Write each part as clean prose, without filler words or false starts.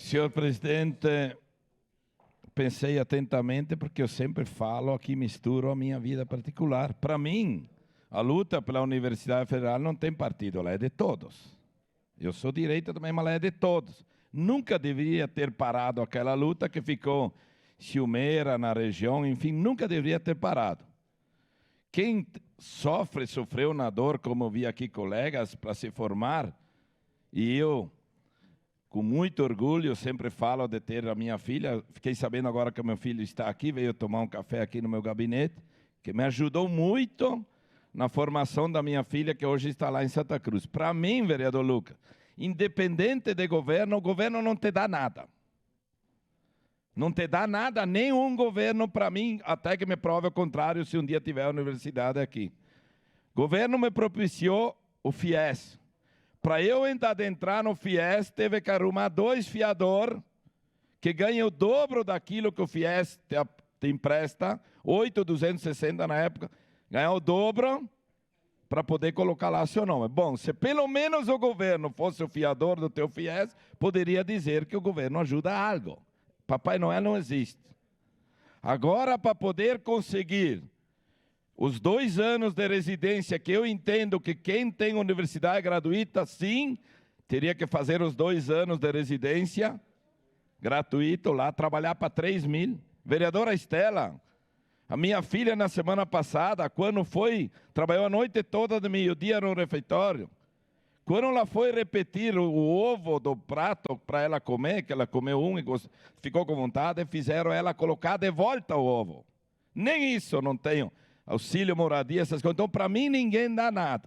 Senhor presidente, pensei atentamente porque eu sempre falo aqui, misturo a minha vida particular. Para mim, a luta pela Universidade Federal não tem partido, ela é de todos. Eu sou direita também, mas ela é de todos. Nunca deveria ter parado aquela luta que ficou ciumeira na região, enfim, nunca deveria ter parado. Quem sofreu na dor, como vi aqui colegas, para se formar, e eu, com muito orgulho, sempre falo de ter a minha filha. Fiquei sabendo agora que o meu filho está aqui, veio tomar um café aqui no meu gabinete, que me ajudou muito na formação da minha filha, que hoje está lá em Santa Cruz. Para mim, vereador Lucas, independente de governo, o governo não te dá nada. Não te dá nada, nenhum governo para mim, até que me prove o contrário, se um dia tiver a universidade aqui. O governo me propiciou o FIES. Para eu entrar no FIES, teve que arrumar 2 fiadores que ganham o dobro daquilo que o FIES te empresta, 8.260 na época, ganhar o dobro para poder colocar lá seu nome. Bom, se pelo menos o governo fosse o fiador do teu FIES, poderia dizer que o governo ajuda algo. Papai Noel não existe. Agora, para poder conseguir os 2 anos de residência, que eu entendo que quem tem universidade gratuita, sim, teria que fazer os 2 anos de residência gratuito lá, trabalhar para 3 mil. Vereadora Estela, a minha filha na semana passada, quando foi, trabalhou a noite toda de meio-dia no refeitório. Quando ela foi repetir o ovo do prato para ela comer, que ela comeu um e ficou com vontade, fizeram ela colocar de volta o ovo. Nem isso não tenho. Auxílio, moradia, essas coisas. Então, para mim, ninguém dá nada.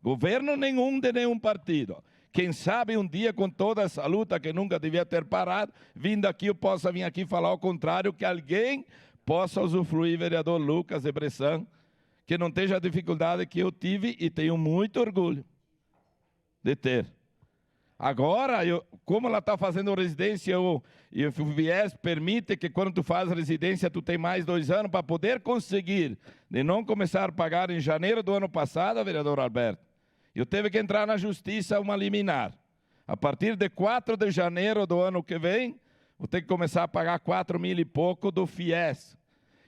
Governo nenhum de nenhum partido. Quem sabe um dia, com toda essa luta que nunca devia ter parado, vindo aqui, eu possa vir aqui falar ao contrário, que alguém possa usufruir, vereador Lucas de Bressan, que não tenha a dificuldade que eu tive e tenho muito orgulho de ter. Agora, como ela está fazendo residência, e o FIES permite que quando tu faz residência, tu tem mais 2 anos para poder conseguir, de não começar a pagar em janeiro do ano passado, vereador Alberto. Eu teve que entrar na justiça uma liminar. A partir de 4 de janeiro do ano que vem, vou ter que começar a pagar 4 mil e pouco do FIES.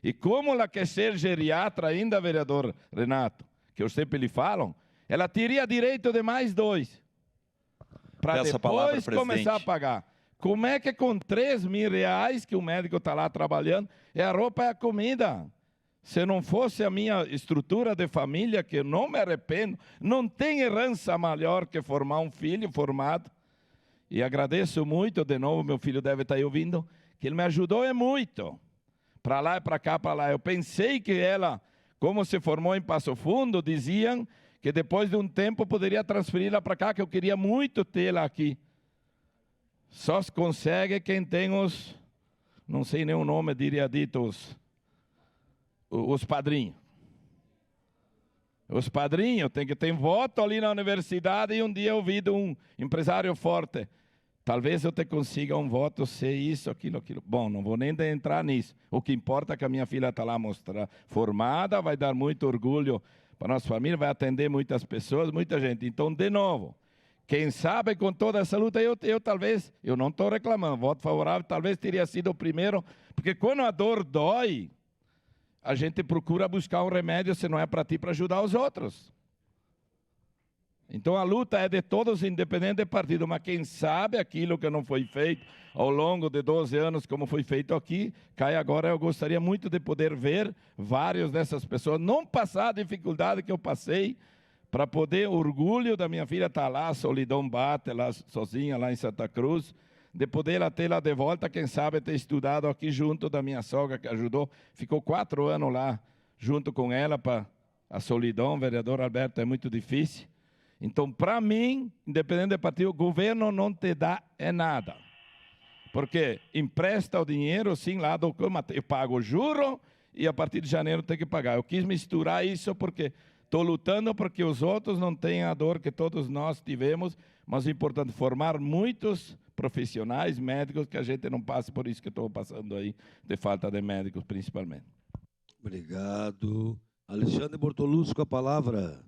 E como ela quer ser geriatra ainda, vereador Renato, que eu sempre lhe falo, ela teria direito de mais 2. Para depois começar a pagar. Como é que com 3 mil reais, que o médico está lá trabalhando, é a roupa e a comida? Se não fosse a minha estrutura de família, que eu não me arrependo, não tem herança maior que formar um filho formado. E agradeço muito, de novo, meu filho deve estar aí ouvindo, que ele me ajudou muito. Para lá e para cá, para lá. Eu pensei que ela, como se formou em Passo Fundo, diziam que depois de um tempo poderia transferi-la para cá, que eu queria muito tê-la aqui. Só se consegue quem tem os, não sei nem o nome, diria dito, os padrinhos. Os padrinhos tem que ter voto ali na universidade, e um dia eu ouvi de um empresário forte, talvez eu te consiga um voto, se isso, aquilo. Bom, não vou nem entrar nisso. O que importa é que a minha filha está lá formada, vai dar muito orgulho para a nossa família, vai atender muitas pessoas, muita gente. Então, de novo, quem sabe com toda essa luta, eu talvez, eu não estou reclamando, voto favorável, talvez teria sido o primeiro, porque quando a dor dói, a gente procura buscar um remédio, se não é para ti, para ajudar os outros. Então a luta é de todos, independente de partido, mas quem sabe aquilo que não foi feito ao longo de 12 anos, como foi feito aqui, cai agora. Eu gostaria muito de poder ver várias dessas pessoas, não passar a dificuldade que eu passei, para poder, orgulho da minha filha estar lá, a solidão bate, lá sozinha, lá em Santa Cruz, de poder ela ter lá de volta, quem sabe ter estudado aqui junto da minha sogra, que ajudou, ficou 4 anos lá, junto com ela, para a solidão, vereador Alberto, é muito difícil. Então, para mim, independente do partido, o governo não te dá nada. Porque empresta o dinheiro, sim, lá do eu pago o juro e a partir de janeiro tem que pagar. Eu quis misturar isso porque estou lutando porque os outros não têm a dor que todos nós tivemos, mas é importante formar muitos profissionais, médicos, que a gente não passe por isso que estou passando aí, de falta de médicos, principalmente. Obrigado. Alexandre Bortolusco, com a palavra.